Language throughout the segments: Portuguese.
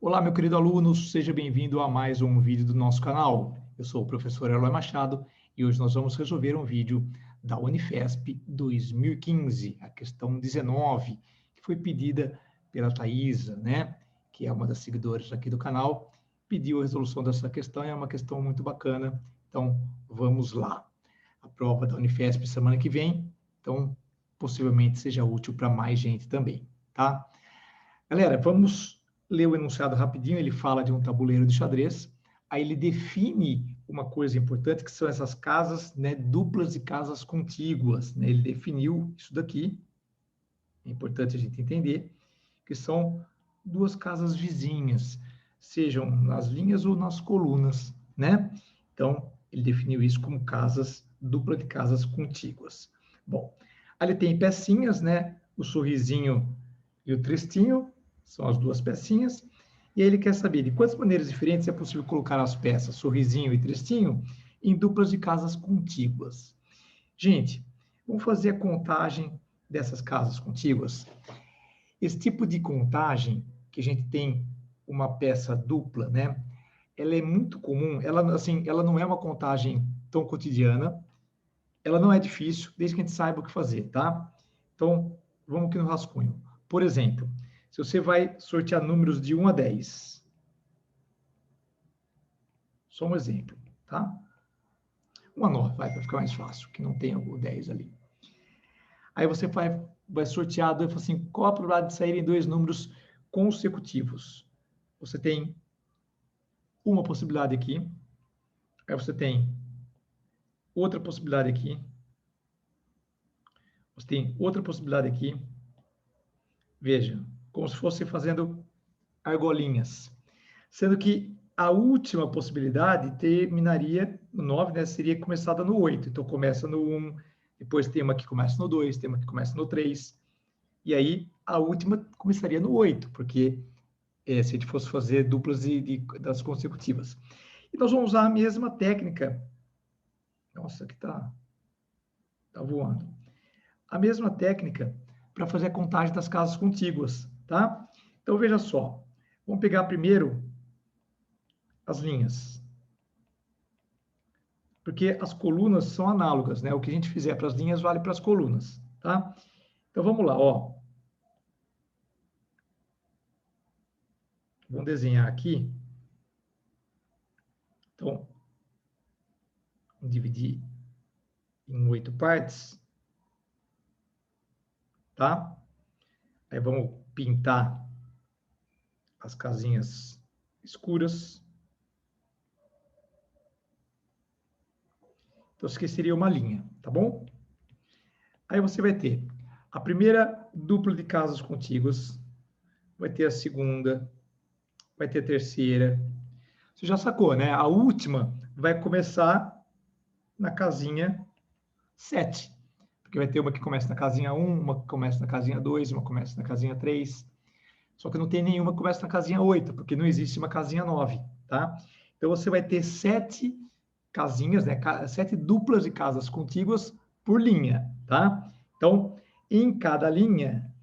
Olá, meu querido aluno, seja bem-vindo a mais um vídeo do nosso canal. Eu sou o professor Eloy Machado e hoje nós vamos resolver um vídeo da Unifesp 2015, a questão 19, que foi pedida pela Thaisa, né? Que é uma das seguidoras aqui do canal, pediu a resolução dessa questão, é uma questão muito bacana, então vamos lá. A prova da Unifesp semana que vem, então possivelmente seja útil para mais gente também, tá? Galera, vamos ler o enunciado rapidinho. Ele fala de um tabuleiro de xadrez, aí ele define uma coisa importante, que são essas casas, né, duplas e casas contíguas, né? Ele definiu isso daqui, é importante a gente entender, que são duas casas vizinhas, sejam nas linhas ou nas colunas, né? Então, ele definiu isso como casas, dupla de casas contíguas. Bom, ali tem pecinhas, né? O sorrisinho e o tristinho, são as duas pecinhas, e aí ele quer saber de quantas maneiras diferentes é possível colocar as peças, sorrisinho e tristinho, em duplas de casas contíguas. Gente, vamos fazer a contagem dessas casas contíguas. Esse tipo de contagem, que a gente tem uma peça dupla, né? Ela é muito comum, ela, assim, ela não é uma contagem tão cotidiana, ela não é difícil, desde que a gente saiba o que fazer, tá? Então, vamos aqui no rascunho. Por exemplo, se você vai sortear números de 1 a 10. Só um exemplo, tá? 1 a 9, vai, para ficar mais fácil, que não tem o 10 ali. Aí você vai sortear, e fala assim, qual a probabilidade de saírem dois números consecutivos? Você tem uma possibilidade aqui, aí você tem outra possibilidade aqui, você tem outra possibilidade aqui. Veja, como se fosse fazendo argolinhas. Sendo que a última possibilidade terminaria no 9, né? Seria começada no 8. Então, começa no 1, depois tem uma que começa no 2, tem uma que começa no 3. E aí, a última começaria no 8, porque se a gente fosse fazer duplas das consecutivas. E nós vamos usar a mesma técnica. Nossa, aqui tá voando. A mesma técnica para fazer a contagem das casas contíguas, tá? Então, veja só. Vamos pegar primeiro as linhas. Porque as colunas são análogas, né? O que a gente fizer para as linhas vale para as colunas, tá? Então, vamos lá, ó. Vamos desenhar aqui. Então, vamos dividir em 8 partes, tá? Aí vamos pintar as casinhas escuras. Então, isso aqui seria uma linha, tá bom? Aí você vai ter a primeira dupla de casas contíguas, vai ter a segunda, vai ter a terceira. Você já sacou, né? A última vai começar na casinha 7. Porque vai ter uma que começa na casinha 1, uma que começa na casinha 2, uma que começa na casinha 3. Só que não tem nenhuma que começa na casinha 8, porque não existe uma casinha 9, tá? Então você vai ter 7 casinhas, né? 7 duplas de casas contíguas por linha, tá? Então, em cada linha,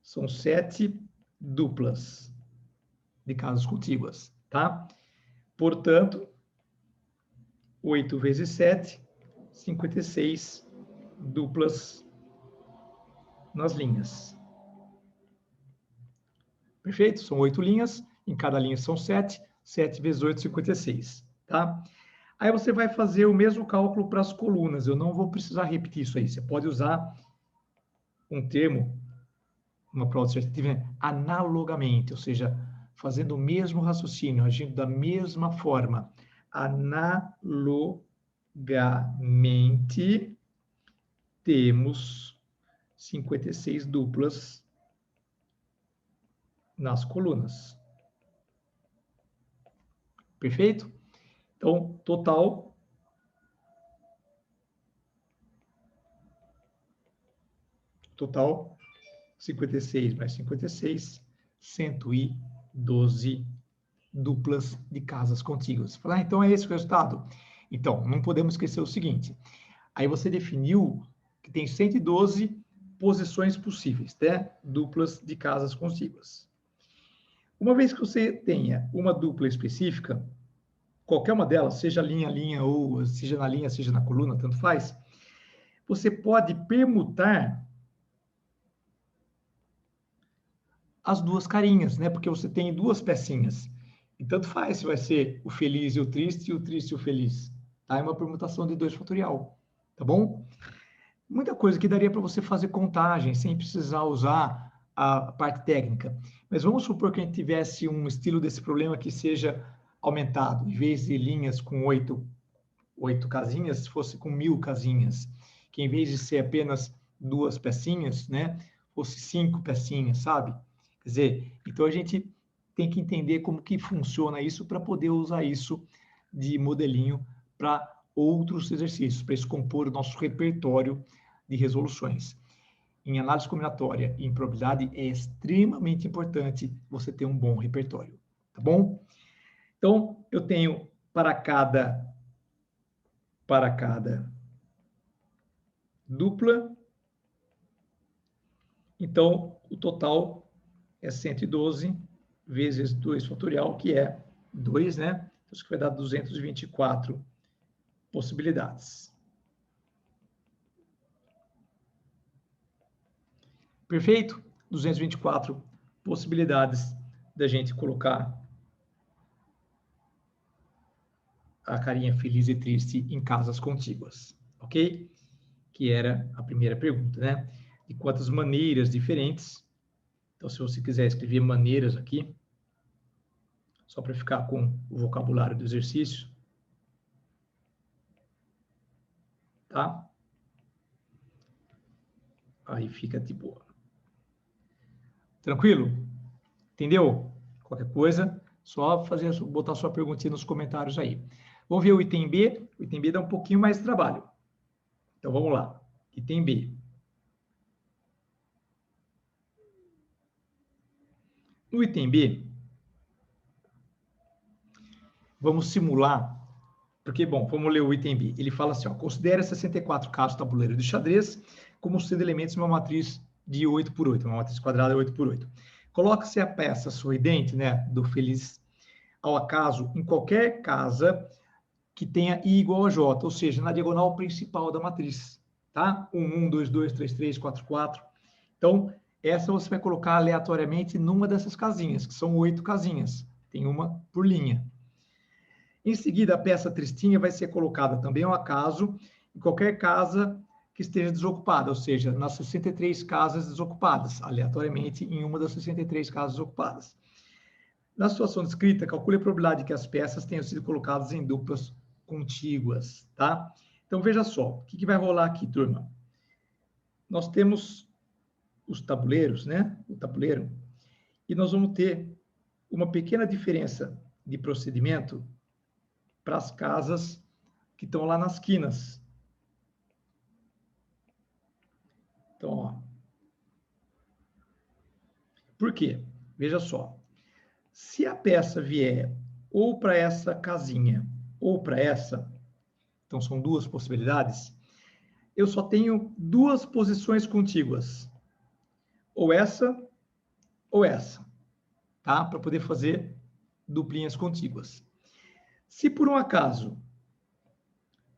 são 7 duplas de casas contíguas, tá? Portanto, 8 vezes 7, 56 duplas nas linhas. Perfeito? São 8 linhas, em cada linha são 7, 7 vezes 8, 56, tá? Aí você vai fazer o mesmo cálculo para as colunas, eu não vou precisar repetir isso aí, você pode usar um termo, uma prova dissertativa, né? Analogamente, ou seja, fazendo o mesmo raciocínio, agindo da mesma forma. Analogamente, temos 56 duplas nas colunas. Perfeito? Então, total 56 mais 56, 112 duplas de casas contíguas. Falar, então é esse o resultado? Então, não podemos esquecer o seguinte, aí você definiu que tem 112 posições possíveis, né? Duplas de casas contíguas. Uma vez que você tenha uma dupla específica, qualquer uma delas, seja linha a linha ou seja na linha, seja na coluna, tanto faz, você pode permutar as duas carinhas, né? Porque você tem duas pecinhas. E tanto faz se vai ser o feliz e o triste e o feliz. Tá? É uma permutação de 2 fatorial, tá bom? Muita coisa que daria para você fazer contagem sem precisar usar a parte técnica. Mas vamos supor que a gente tivesse um estilo desse problema que seja aumentado. Em vez de linhas com 8 casinhas, fosse com 1000 casinhas. Que em vez de ser apenas 2 pecinhas, né? Fosse 5 pecinhas, sabe? Quer dizer, então a gente tem que entender como que funciona isso para poder usar isso de modelinho para outros exercícios, para isso compor o nosso repertório de resoluções. Em análise combinatória e em probabilidade é extremamente importante você ter um bom repertório, tá bom? Então, eu tenho para cada dupla, então o total é 112 vezes 2 fatorial, que é 2, né? Isso que vai dar 224 possibilidades. Perfeito? 224 possibilidades da gente colocar a carinha feliz e triste em casas contíguas, ok? Que era a primeira pergunta, né? De quantas maneiras diferentes. Então, se você quiser escrever maneiras aqui, só para ficar com o vocabulário do exercício, tá? Aí fica de boa. Tranquilo? Entendeu? Qualquer coisa, só botar sua perguntinha nos comentários aí. Vamos ver o item B. O item B dá um pouquinho mais de trabalho. Então, vamos lá. Item B. No item B, vamos simular, porque, bom, vamos ler o item B. Ele fala assim, ó, considere 64 casos tabuleiro de xadrez como sendo elementos de uma matriz de 8 por 8, uma matriz quadrada 8 por 8. Coloca-se a peça sorridente, né, do feliz ao acaso em qualquer casa que tenha I igual a J, ou seja, na diagonal principal da matriz, tá? 1, 1, 2, 2, 3, 3, 4, 4. Então, essa você vai colocar aleatoriamente numa dessas casinhas, que são 8 casinhas. Tem uma por linha. Em seguida, a peça tristinha vai ser colocada também ao acaso em qualquer casa que esteja desocupada, ou seja, nas 63 casas desocupadas, aleatoriamente em uma das 63 casas ocupadas. Na situação descrita, calcule a probabilidade de que as peças tenham sido colocadas em duplas contíguas, tá? Então, veja só, o que vai rolar aqui, turma? Nós temos os tabuleiros, né? O tabuleiro, e nós vamos ter uma pequena diferença de procedimento para as casas que estão lá nas quinas. Então, ó. Por quê? Veja só. Se a peça vier ou para essa casinha ou para essa, então são duas possibilidades, eu só tenho duas posições contíguas. Ou essa, tá? Para poder fazer duplinhas contíguas. Se por um acaso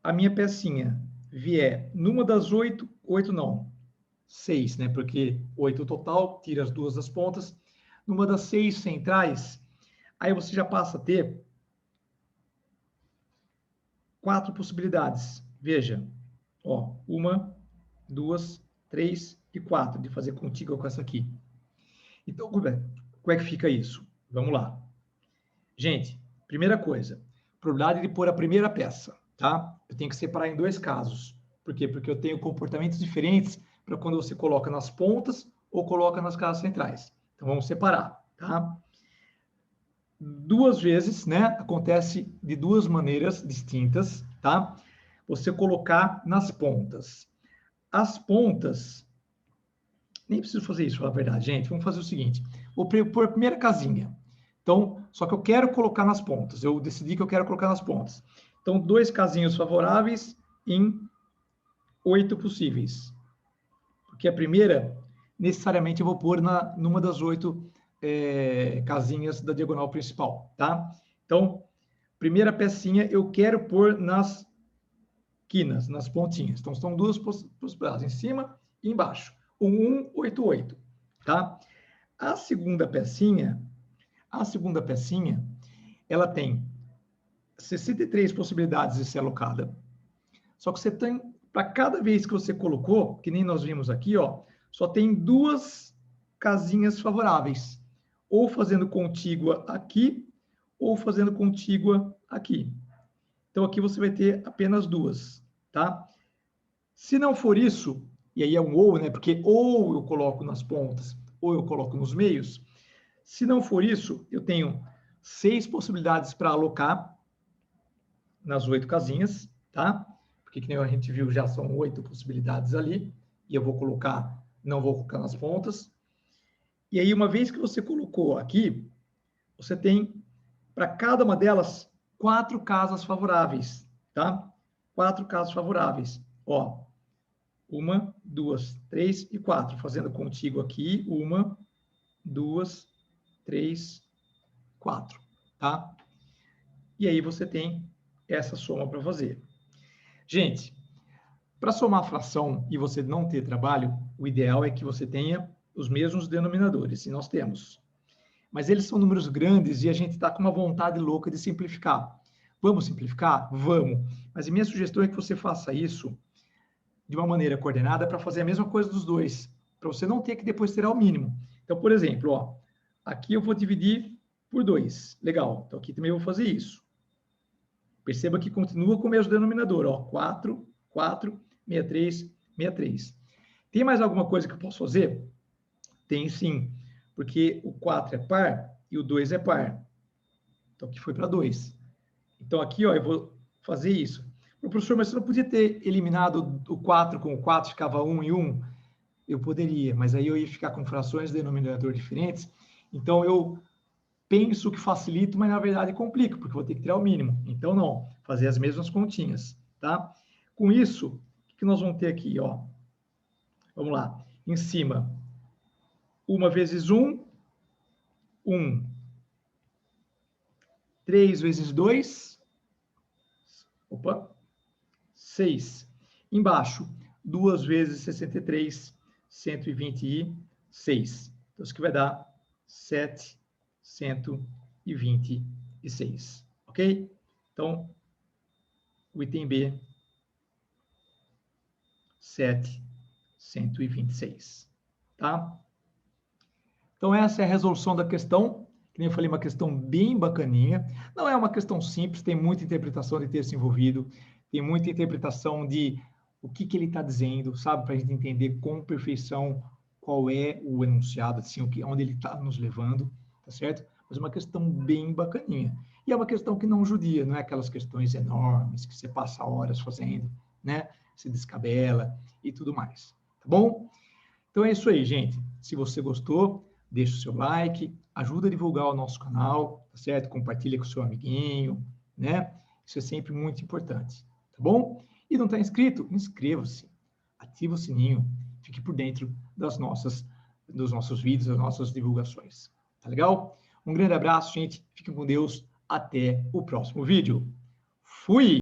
a minha pecinha vier numa das 8 não, 6, né? Porque 8 total, tira as duas das pontas. Numa das 6 centrais, aí você já passa a ter 4 possibilidades. Veja, ó, 1, 2, 3 e 4, de fazer contígua com essa aqui. Então, como é que fica isso? Vamos lá. Gente, primeira coisa, probabilidade de pôr a primeira peça, tá? Eu tenho que separar em 2 casos. Por quê? Porque eu tenho comportamentos diferentes para quando você coloca nas pontas ou coloca nas casas centrais. Então, vamos separar, tá? 2 vezes, né? Acontece de 2 maneiras distintas, tá? Você colocar nas pontas. As pontas, nem preciso fazer isso, na verdade, gente. Vamos fazer o seguinte: vou pôr a primeira casinha. Então, só que eu quero colocar nas pontas. Eu decidi que eu quero colocar nas pontas. Então, 2 casinhos favoráveis em 8 possíveis. porque a primeira, necessariamente, eu vou pôr numa das 8 casinhas da diagonal principal, tá? Então, primeira pecinha eu quero pôr nas quinas, nas pontinhas. Então, são duas possibilidades, em cima e embaixo. O 188, tá? A segunda pecinha, ela tem 63 possibilidades de ser alocada. Só que você tem, para cada vez que você colocou, que nem nós vimos aqui, ó, só tem 2 casinhas favoráveis. Ou fazendo contígua aqui, ou fazendo contígua aqui. Então, aqui você vai ter apenas 2, tá? Se não for isso, e aí é um ou, né? Porque ou eu coloco nas pontas, ou eu coloco nos meios. Se não for isso, eu tenho 6 possibilidades para alocar nas 8 casinhas, tá? Porque, que nem a gente viu, já são 8 possibilidades ali, e eu vou colocar, não vou colocar nas pontas. E aí, uma vez que você colocou aqui, você tem, para cada uma delas, 4 casas favoráveis, tá? 4 casas favoráveis. Ó, 1, 2, 3 e 4. Fazendo contigo aqui, 1, 2, 3, 4, tá? E aí você tem essa soma para fazer. Gente, para somar fração e você não ter trabalho, o ideal é que você tenha os mesmos denominadores, e nós temos. Mas eles são números grandes e a gente está com uma vontade louca de simplificar. Vamos simplificar? Vamos. Mas a minha sugestão é que você faça isso de uma maneira coordenada para fazer a mesma coisa dos dois, para você não ter que depois tirar o mínimo. Então, por exemplo, ó, aqui eu vou dividir por 2. Legal. Então, aqui também eu vou fazer isso. Perceba que continua com o mesmo denominador, ó, 4, 4, 63, 63. Tem mais alguma coisa que eu posso fazer? Tem sim, porque o 4 é par e o 2 é par. Então, aqui foi para 2. Então, aqui, ó, eu vou fazer isso. Professor, mas você não podia ter eliminado o 4 com o 4, ficava 1 e 1? Eu poderia, mas aí eu ia ficar com frações de denominador diferentes. Então, eu penso que facilito, mas na verdade complica, porque vou ter que tirar o mínimo. Então, não, fazer as mesmas continhas, tá? Com isso, o que nós vamos ter aqui, ó? Vamos lá. Em cima, 1 vezes 1, 1. 3 vezes 2, opa, 6. Embaixo, 2 vezes 63, 126. Então, isso que vai dar 726, ok? Então, o item B, 726, tá? Então, essa é a resolução da questão, que nem eu falei, uma questão bem bacaninha. Não é uma questão simples, tem muita interpretação de texto envolvido, tem muita interpretação de o que ele está dizendo, sabe? Para a gente entender com perfeição qual é o enunciado, assim, onde ele está nos levando, tá certo? Mas é uma questão bem bacaninha. E é uma questão que não judia, não é aquelas questões enormes que você passa horas fazendo, né? Se descabela e tudo mais, tá bom? Então é isso aí, gente. Se você gostou, deixa o seu like, ajuda a divulgar o nosso canal, tá certo? Compartilha com o seu amiguinho, né? Isso é sempre muito importante, tá bom? E não está inscrito? Inscreva-se, ativa o sininho, fique por dentro dos nossos vídeos, das nossas divulgações, tá legal? Um grande abraço, gente, fiquem com Deus, até o próximo vídeo. Fui!